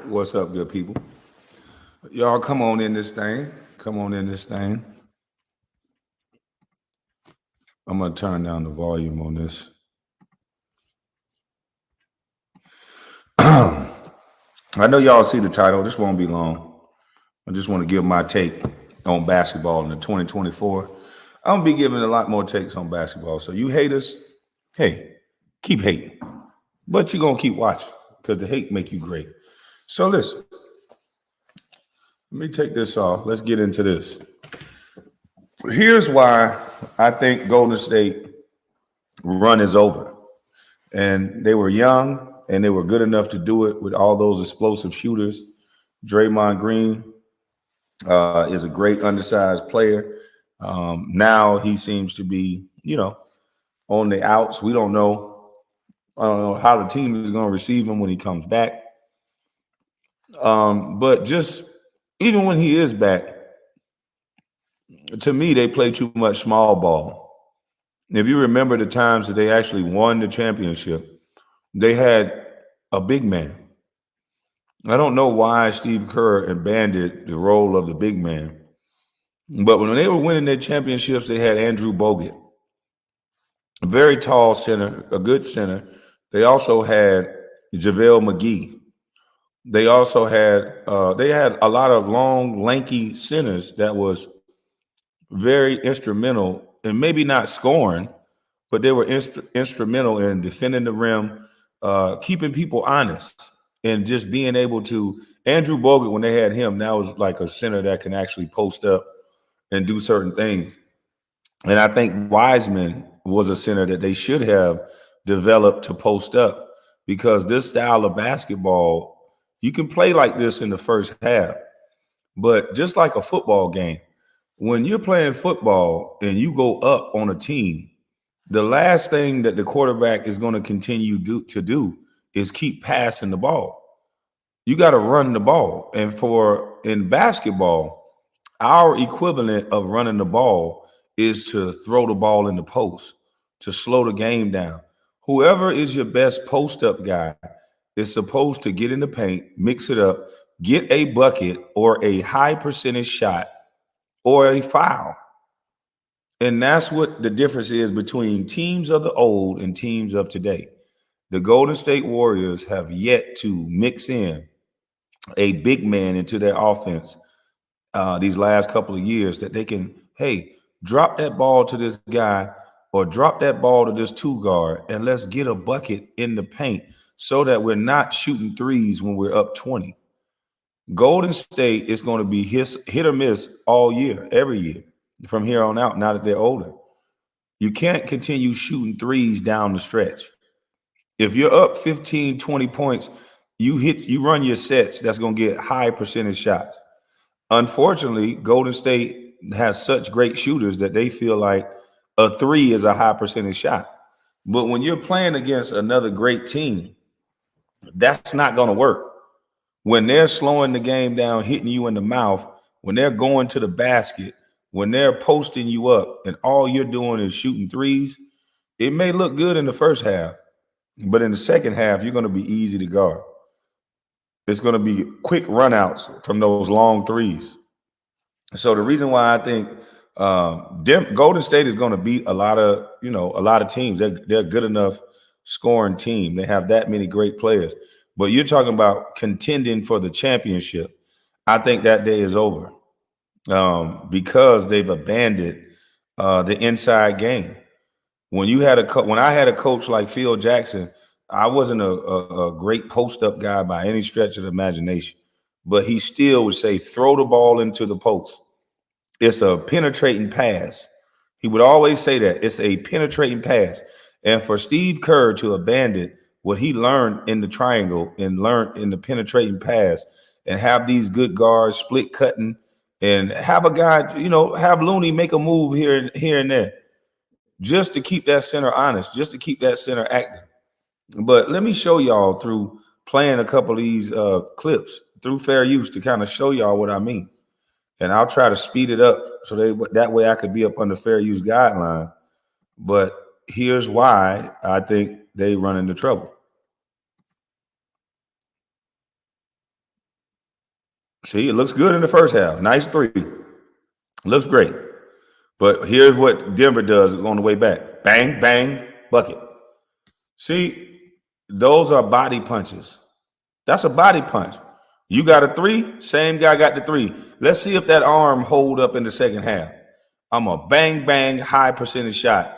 What's up, good people? Y'all come on in this thing. Come on in this thing. I'm gonna turn down the volume on this. I know y'all see the title. This won't be long. I just want to give my take on basketball in the 2024. I'm gonna be giving a lot more takes on basketball. So you haters, hey, keep hating, but you're gonna keep watching because the hate make you great. So listen, let me take this off. Let's get into this. Here's why I think Golden State run is over. And they were young and they were good enough to do it with all those explosive shooters. Draymond Green is a great undersized player. Now he seems to be, on the outs. We don't know. I don't know how the team is going to receive him when he comes back. But just even when he is back, to me, they play too much small ball. If you remember the times that they actually won the championship, they had a big man. I don't know why Steve Kerr abandoned the role of the big man, but when they were winning their championships, they had Andrew Bogut, a very tall center, a good center. They also had JaVale McGee. They had a lot of long, lanky centers that was very instrumental, and maybe not scoring, but they were instrumental in defending the rim, keeping people honest, and just being able to. Andrew Bogut, when they had him, now was like a center that can actually post up and do certain things. And I think Wiseman was a center that they should have developed to post up because this style of basketball, you can play like this in the first half, but just like a football game, when you're playing football and you go up on a team, the last thing that the quarterback is going to to do is keep passing the ball. You got to run the ball. And in basketball, our equivalent of running the ball is to throw the ball in the post, to slow the game down. Whoever is your best post up guy is supposed to get in the paint, mix it up, get a bucket or a high percentage shot or a foul. And that's what the difference is between teams of the old and teams of today. The Golden State Warriors have yet to mix in a big man into their offense these last couple of years that they can, hey, drop that ball to this guy or drop that ball to this two guard and let's get a bucket in the paint so that we're not shooting threes when we're up 20. Golden State is going to be hit or miss all year, every year from here on out, now that they're older. You can't continue shooting threes down the stretch. If you're up 15, 20 points, you run your sets that's going to get high percentage shots. Unfortunately, Golden State has such great shooters that they feel like a three is a high percentage shot. But when you're playing against another great team, that's not going to work. When they're slowing the game down, hitting you in the mouth, when they're going to the basket, when they're posting you up and all you're doing is shooting threes, it may look good in the first half, but in the second half, you're going to be easy to guard. It's going to be quick runouts from those long threes. So the reason why I think Golden State is going to beat a lot of teams. They're a good enough scoring team. They have that many great players. But you're talking about contending for the championship. I think that day is over because they've abandoned the inside game. When I had a coach like Phil Jackson, I wasn't a great post up guy by any stretch of the imagination, but he still would say, throw the ball into the post. It's a penetrating pass. He would always say that it's a penetrating pass. And for Steve Kerr to abandon what he learned in the triangle and learned in the penetrating pass and have these good guards split cutting and have a guy, have Looney make a move here and there just to keep that center honest, just to keep that center active. But let me show y'all through playing a couple of these clips through fair use to kind of show y'all what I mean. And I'll try to speed it up so that way I could be up under fair use guideline. But here's why I think they run into trouble. See, it looks good in the first half. Nice three. Looks great. But here's what Denver does on the way back. Bang, bang, bucket. See, those are body punches. That's a body punch. You got a three, same guy got the three. Let's see if that arm hold up in the second half. I'm a bang, bang, high percentage shot.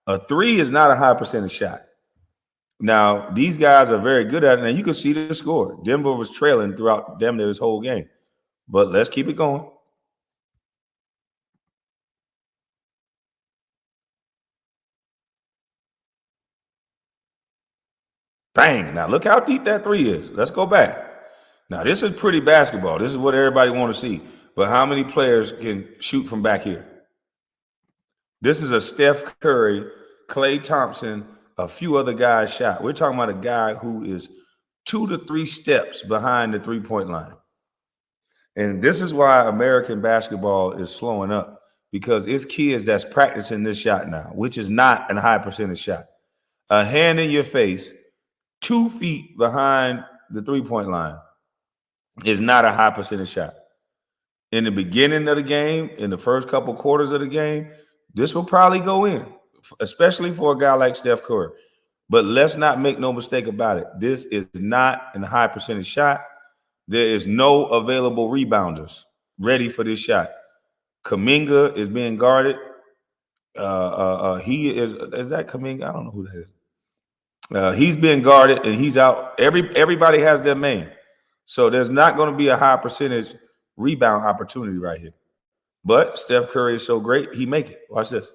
A three is not a high percentage shot. Now, these guys are very good at it, and you can see the score. Denver was trailing throughout damn near this whole game. But let's keep it going. Bang. Now, look how deep that three is. Let's go back. Now, this is pretty basketball. This is what everybody want to see. But how many players can shoot from back here? This is a Steph Curry, Klay Thompson, a few other guys shot. We're talking about a guy who is 2 to 3 steps behind the three-point line. And this is why American basketball is slowing up, because it's kids that's practicing this shot now, which is not a high percentage shot. A hand in your face, 2 feet behind the three-point line is not a high percentage shot. In the beginning of the game, in the first couple quarters of the game, this will probably go in, especially for a guy like Steph Curry. But let's not make no mistake about it. This is not a high percentage shot. There is no available rebounders ready for this shot. Kuminga is being guarded. He is that Kuminga? I don't know who that is. He's being guarded and he's out. Everybody has their man. So there's not going to be a high percentage rebound opportunity right here. But Steph Curry is so great, he make it. Watch this.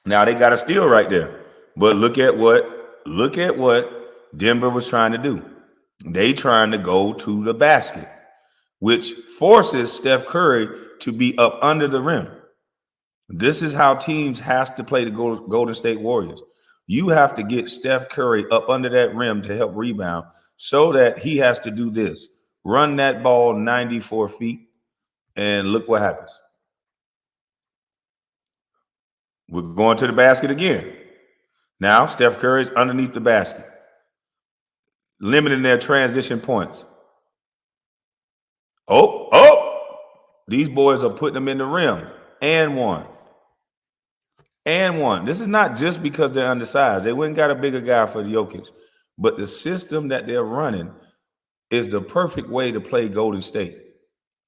Now they got a steal right there. But look at what Denver was trying to do. They trying to go to the basket, which forces Steph Curry to be up under the rim. This is how teams has to play the Golden State Warriors. You have to get Steph Curry up under that rim to help rebound so that he has to do this. Run that ball 94 feet, and look what happens. We're going to the basket again. Now, Steph Curry's underneath the basket, limiting their transition points. Oh, these boys are putting them in the rim. And one. This is not just because they're undersized. They wouldn't got a bigger guy for the Jokic. But the system that they're running is the perfect way to play Golden State.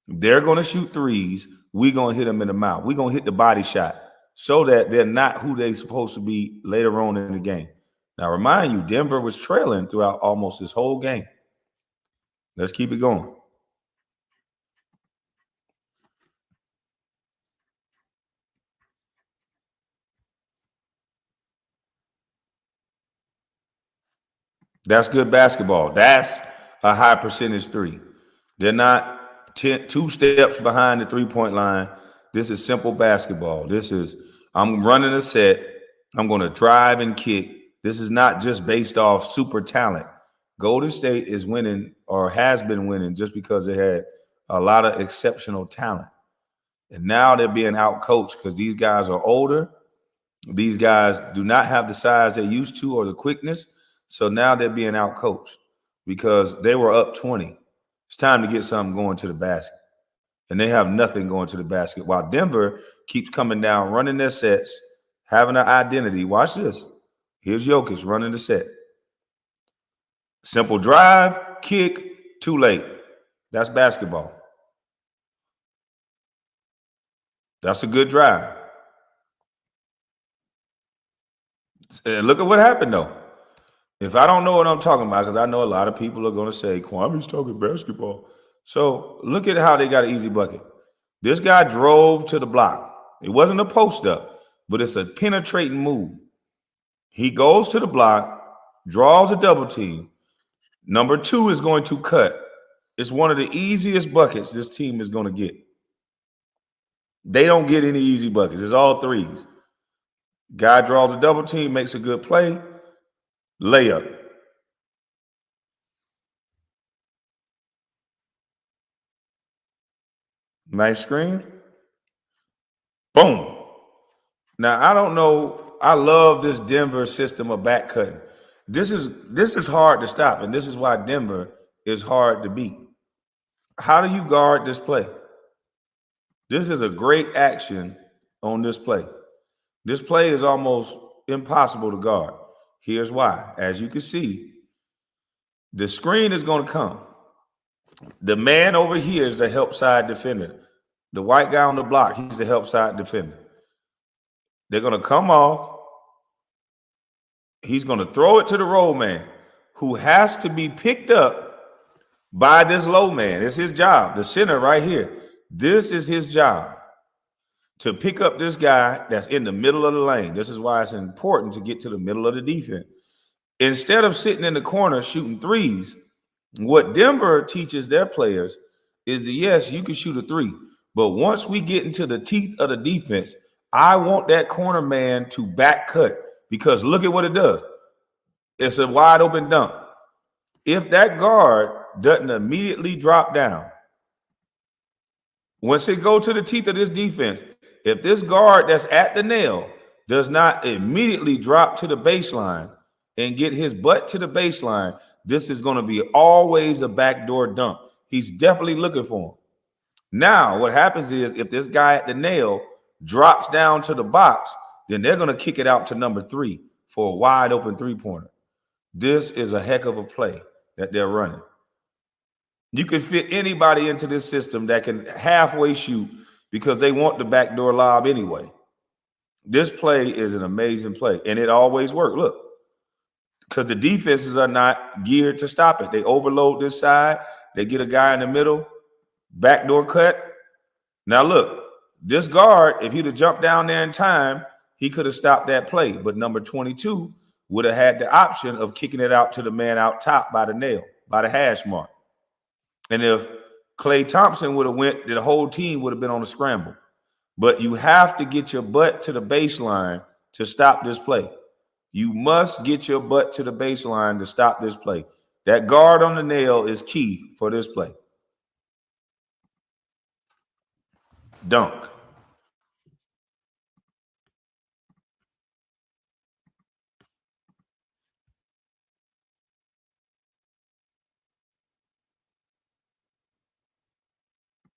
They're going to shoot threes. We're going to hit them in the mouth. We're going to hit the body shot so that they're not who they're supposed to be later on in the game. Now, remind you, Denver was trailing throughout almost this whole game. Let's keep it going. That's good basketball. That's a high percentage three. They're not 2 steps behind the three-point line. This is simple basketball. This is, I'm running a set. I'm going to drive and kick. This is not just based off super talent. Golden State is winning or has been winning just because they had a lot of exceptional talent. And now they're being out-coached because these guys are older. These guys do not have the size they used to or the quickness. So now they're being out-coached because they were up 20. It's time to get something going to the basket. And they have nothing going to the basket while Denver keeps coming down, running their sets, having an identity. Watch this. Here's Jokic running the set. Simple drive, kick, too late. That's basketball. That's a good drive. And look at what happened, though. If I don't know what I'm talking about, because I know a lot of people are going to say, Kwame's talking basketball. So look at how they got an easy bucket. This guy drove to the block. It wasn't a post up, but it's a penetrating move. He goes to the block, draws a double team. Number 2 is going to cut. It's one of the easiest buckets this team is going to get. They don't get any easy buckets. It's all threes. Guy draws a double team, makes a good play, layup. Nice screen. Boom. Now, I don't know I love this Denver system of back cutting. This is hard to stop, and this is why Denver is hard to beat. How do you guard this play? This is a great action on this play. This play is almost impossible to guard. Here's why. As you can see, the screen is going to come. The man over here is the help side defender. The white guy on the block, he's the help side defender. They're going to come off. He's going to throw it to the roll man, who has to be picked up by this low man. It's his job. The center right here. This is his job, to pick up this guy that's in the middle of the lane. This is why it's important to get to the middle of the defense. Instead of sitting in the corner shooting threes, what Denver teaches their players is that, yes, you can shoot a three, but once we get into the teeth of the defense, I want that corner man to back cut, because look at what it does. It's a wide open dunk. If that guard doesn't immediately drop down, once it go to the teeth of this defense, if this guard that's at the nail does not immediately drop to the baseline and get his butt to the baseline, this is going to be always a backdoor dunk. He's definitely looking for him. Now, what happens is, if this guy at the nail drops down to the box, then they're going to kick it out to number 3 for a wide open three-pointer. This is a heck of a play that they're running. You can fit anybody into this system that can halfway shoot, because they want the backdoor lob anyway. This play is an amazing play, and it always works. Look, because the defenses are not geared to stop it. They overload this side. They get a guy in the middle, backdoor cut. Now look, this guard, if he'd have jumped down there in time, he could have stopped that play. But number 22 would have had the option of kicking it out to the man out top by the nail, by the hash mark. And if Klay Thompson would have went, the whole team would have been on a scramble. But you have to get your butt to the baseline to stop this play. You must get your butt to the baseline to stop this play. That guard on the nail is key for this play. Dunk.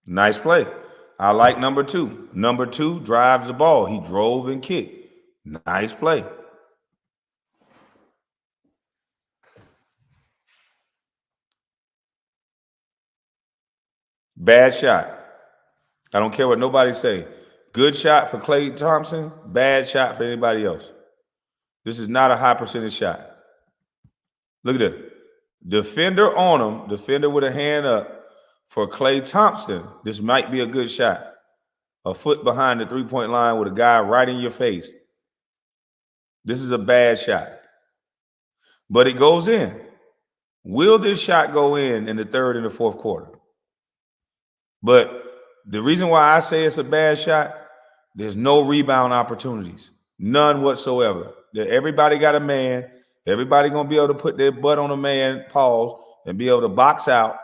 Nice play. I like number 2. Number 2 drives the ball. He drove and kicked. Nice play. Bad shot. I don't care what nobody say. Good shot for Klay Thompson. Bad shot for anybody else. This is not a high percentage shot. Look at this. Defender on him. Defender with a hand up. For Klay Thompson, this might be a good shot. A foot behind the three-point line with a guy right in your face. This is a bad shot. But it goes in. Will this shot go in the third and the fourth quarter? But the reason why I say it's a bad shot, there's no rebound opportunities. None whatsoever. Everybody got a man. Everybody going to be able to put their butt on a man, pause, and be able to box out.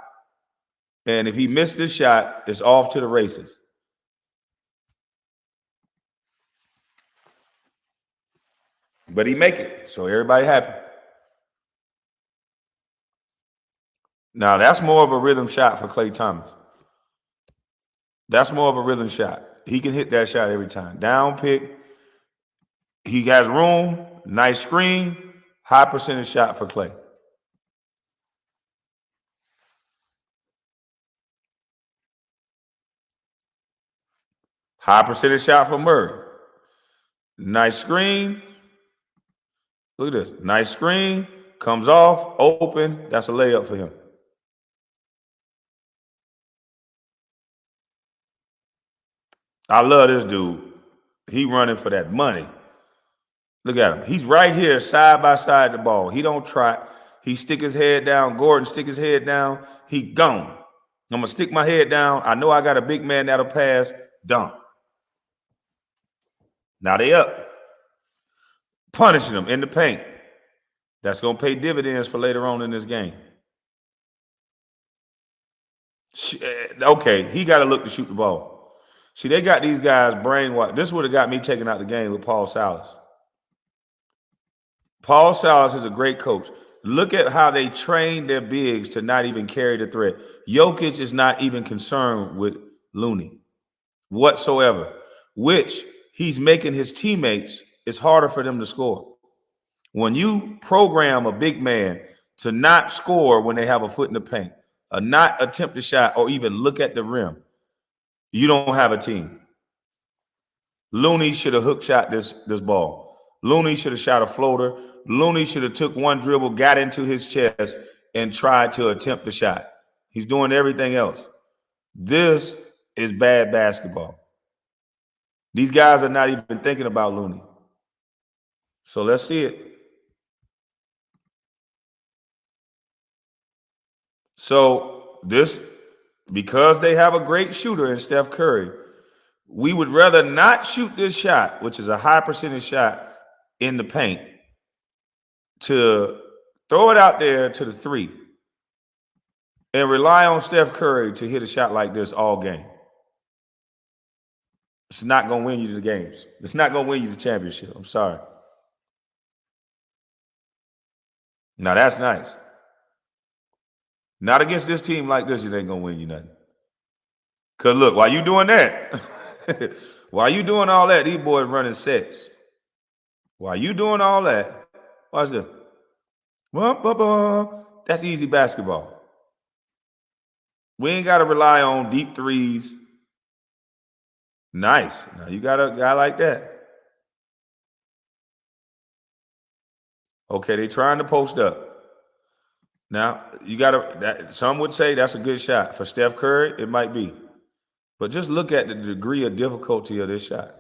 And if he missed this shot, it's off to the races. But he make it, so everybody happy. Now, that's more of a rhythm shot for Klay Thomas. That's more of a rhythm shot. He can hit that shot every time. Down pick. He has room. Nice screen. High percentage shot for Klay. High percentage shot for Murray. Nice screen. Look at this. Nice screen. Comes off. Open. That's a layup for him. I love this dude. He running for that money. Look at him. He's right here side by side the ball. He don't try. He stick his head down. Gordon stick his head down. He gone. I'm going to stick my head down. I know I got a big man that'll pass. Dunk. Now they up. Punishing them in the paint. That's going to pay dividends for later on in this game. Okay, he got to look to shoot the ball. See, they got these guys brainwashed. This would have got me taken out the game with Paul Silas. Paul Silas is a great coach. Look at how they train their bigs to not even carry the threat. Jokic is not even concerned with Looney whatsoever, which he's making his teammates, it's harder for them to score. When you program a big man to not score when they have a foot in the paint, or not attempt a shot, or even look at the rim, you don't have a team. Looney should have hook shot this ball. Looney should have shot a floater. Looney should have took one dribble, got into his chest, and tried to attempt the shot. He's doing everything else. This is bad basketball. These guys are not even thinking about Looney. So let's see it. So this, because they have a great shooter in Steph Curry, we would rather not shoot this shot, which is a high percentage shot in the paint, to throw it out there to the three and rely on Steph Curry to hit a shot like this all game. It's not going to win you the games. It's not going to win you the championship. I'm sorry. Now, that's nice. Not against this team like this, it ain't going to win you nothing. Because look, while you doing that, while you doing all that, these boys running sets. While you doing all that, watch this. That's easy basketball. We ain't got to rely on deep threes. Nice. Now you got a guy like that. Okay, they trying to post up. Now you got to. Some would say that's a good shot for Steph Curry. It might be, but just look at the degree of difficulty of this shot.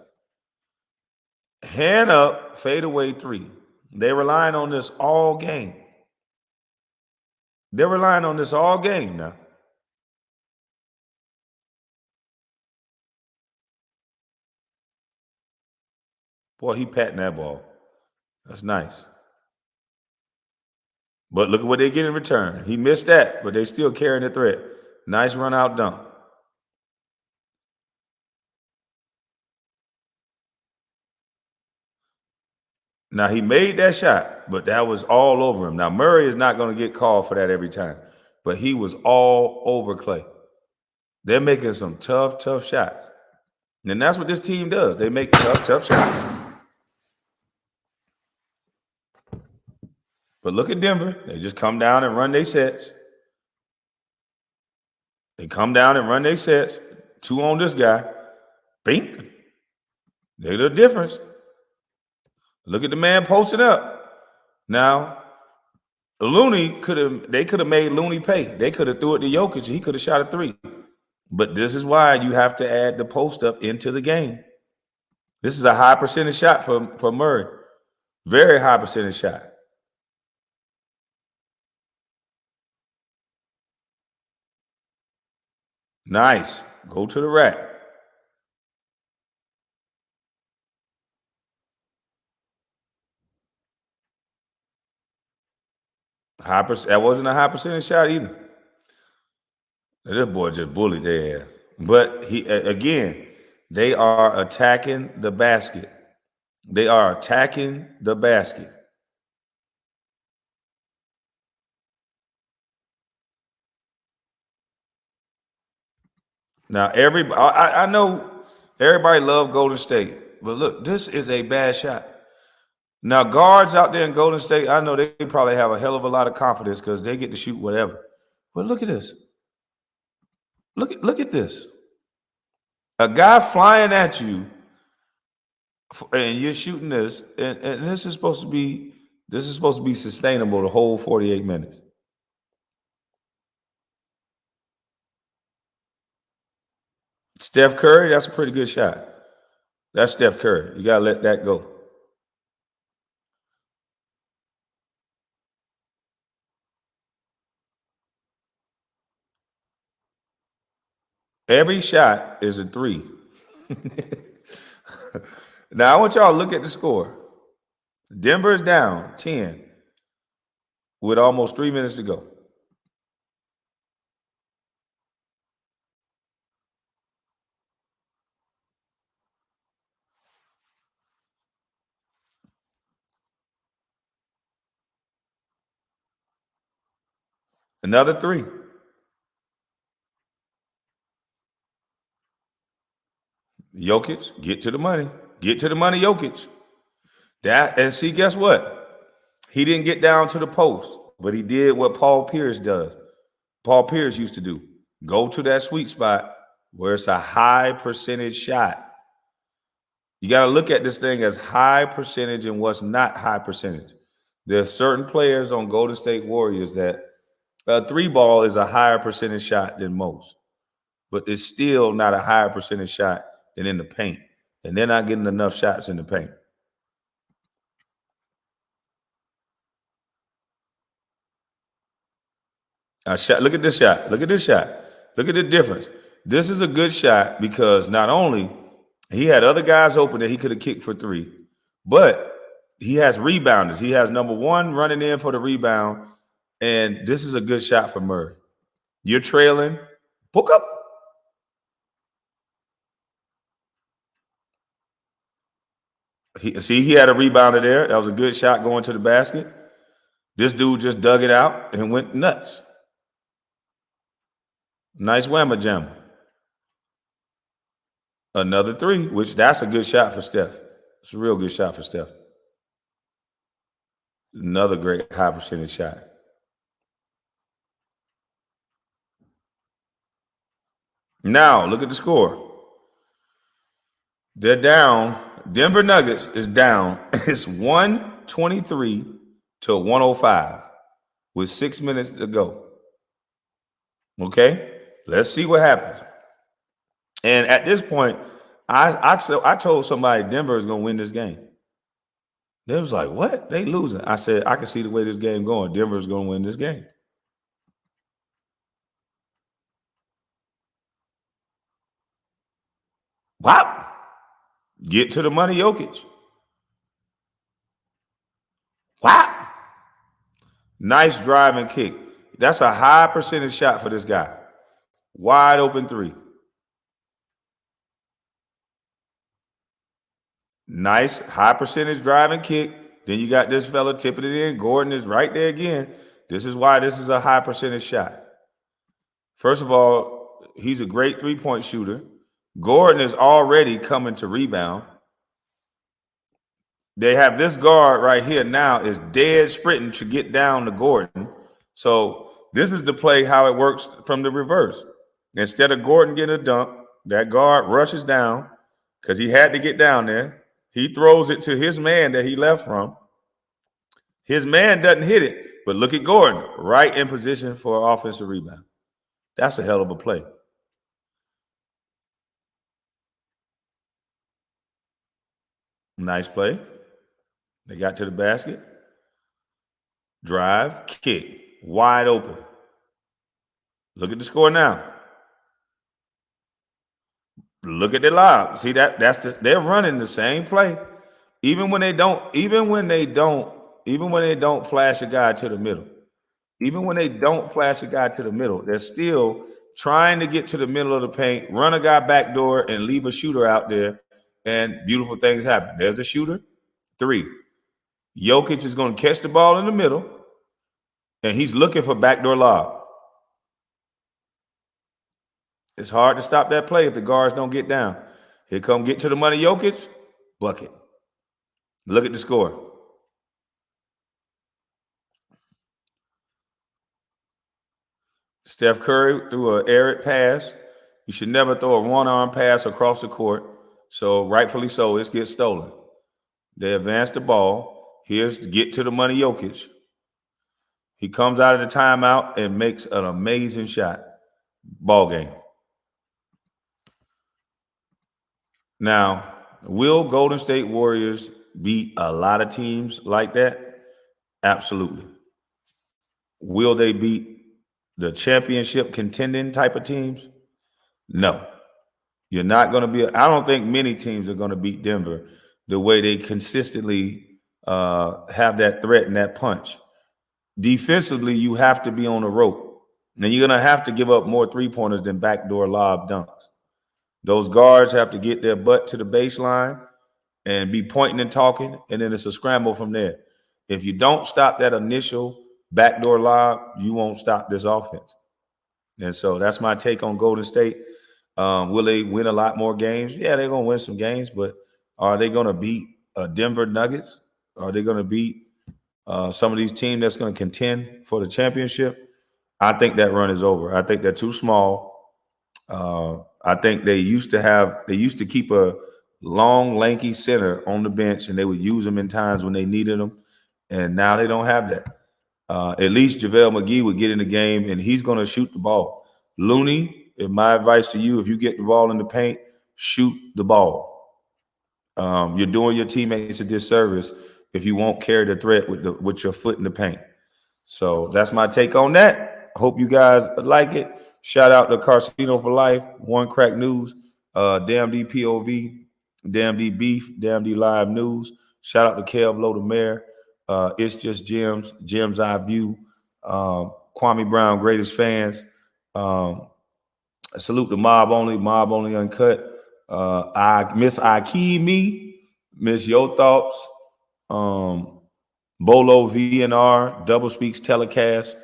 Hand up, fade away three. They're relying on this all game. They're relying on this all game now. Boy, he patting that ball. That's nice. But look at what they get in return. He missed that, but they still carrying the threat. Nice run out dunk. Now he made that shot, but that was all over him. Now Murray is not going to get called for that every time, but he was all over Clay. They're making some tough, tough shots. And that's what this team does. They make tough, tough shots. But look at Denver. They just come down and run their sets. They come down and run their sets. Two on this guy. Bink. They're the difference. Look at the man posting up. Now, Looney they could have made Looney pay. They could have threw it to Jokic. He could have shot a three. But this is why you have to add the post up into the game. This is a high percentage shot for Murray. Very high percentage shot. Nice. Go to the rack. That wasn't a high percentage shot either. This boy just bullied their ass. But again, they are attacking the basket. They are attacking the basket. Now, I know everybody love Golden State, but look, this is a bad shot. Now, guards out there in Golden State, I know they probably have a hell of a lot of confidence because they get to shoot whatever. But look at this. Look at this. A guy flying at you, and you're shooting this, and this is supposed to be sustainable the whole 48 minutes. Steph Curry, that's a pretty good shot. That's Steph Curry. You gotta let that go. Every shot is a three. Now I want y'all to look at the score. Denver is down 10 with almost 3 minutes to go. Another three. Jokic, get to the money. Get to the money, Jokic. That and see, guess what? He didn't get down to the post, but he did what Paul Pierce does. Paul Pierce used to do. Go to that sweet spot where it's a high percentage shot. You got to look at this thing as high percentage and what's not high percentage. There's certain players on Golden State Warriors that a three ball is a higher percentage shot than most, but it's still not a higher percentage shot than in the paint. And they're not getting enough shots in the paint. Look at this shot. Look at this shot. Look at the difference. This is a good shot because not only he had other guys open that he could have kicked for three, but he has rebounders. He has number one running in for the rebound, and this is a good shot for Murray. You're trailing. Book up. He had a rebounder there. That was a good shot going to the basket. This dude just dug it out and went nuts. Nice whammer jammer. Another three, which that's a good shot for Steph. It's a real good shot for Steph. Another great high percentage shot. Now, look at the score. They're down. Denver Nuggets is down. It's 123 to 105 with 6 minutes to go. Okay? Let's see what happens. And at this point, I told somebody Denver is going to win this game. They was like, what? They losing. I said, I can see the way this game going. Denver is going to win this game. Wow. Get to the money, Jokic. Wow. Nice drive and kick. That's a high percentage shot for this guy. Wide open three. Nice high percentage drive and kick. Then you got this fella tipping it in. Gordon is right there again. This is why this is a high percentage shot. First of all, he's a great three-point shooter. Gordon is already coming to rebound. They have this guard right here now is dead sprinting to get down to Gordon. So this is the play how it works from the reverse. Instead of Gordon getting a dunk, that guard rushes down because he had to get down there. He throws it to his man that he left from. His man doesn't hit it, but look at Gordon right in position for an offensive rebound. That's a hell of a play. Nice play. They got to the basket. Drive, kick, wide open. Look at the score now. Look at the lob. See they're running the same play. Even when they don't flash a guy to the middle. Even when they don't flash a guy to the middle, they're still trying to get to the middle of the paint, run a guy back door, and leave a shooter out there, and beautiful things happen. There's a shooter. Three. Jokic is going to catch the ball in the middle, and he's looking for backdoor lob. It's hard to stop that play if the guards don't get down. Here come get to the money, Jokic, bucket. Look at the score. Steph Curry threw an errant pass. You should never throw a one-arm pass across the court. So rightfully so, it gets stolen. They advance the ball. Here's get to the money, Jokic. He comes out of the timeout and makes an amazing shot. Ball game. Now, will Golden State Warriors beat a lot of teams like that? Absolutely. Will they beat the championship contending type of teams? No. You're not going to be. I don't think many teams are going to beat Denver the way they consistently have that threat and that punch. Defensively, you have to be on the rope. And you're going to have to give up more three-pointers than backdoor lob dunks. Those guards have to get their butt to the baseline and be pointing and talking, and then it's a scramble from there. If you don't stop that initial backdoor lob, you won't stop this offense. And so that's my take on Golden State. Will they win a lot more games? Yeah, they're gonna win some games, but are they gonna beat Denver Nuggets? Are they gonna beat some of these teams that's gonna contend for the championship? I think that run is over. I think they're too small. I think they used to keep a long, lanky center on the bench, and they would use them in times when they needed them. And now they don't have that. At least JaVale McGee would get in the game, and he's going to shoot the ball. Looney, my advice to you, if you get the ball in the paint, shoot the ball. You're doing your teammates a disservice if you won't carry the threat with your foot in the paint. So that's my take on that. Hope you guys like it. Shout out to Carcino for Life, One Crack News, Damn D POV, Damn D Beef, Damn D Live News. Shout out to Kev Low the Mayor. It's Just Jim's Eye View, Kwame Brown, Greatest Fans. Salute the Mob Only Uncut. I Miss Me, Miss Yo Thoughts, Bolo VNR, Double Speaks Telecast.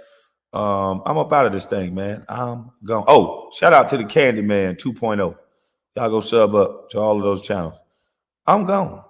I'm up out of this thing, man. I'm gone. Oh, shout out to the Candyman 2.0. Y'all go sub up to all of those channels. I'm gone.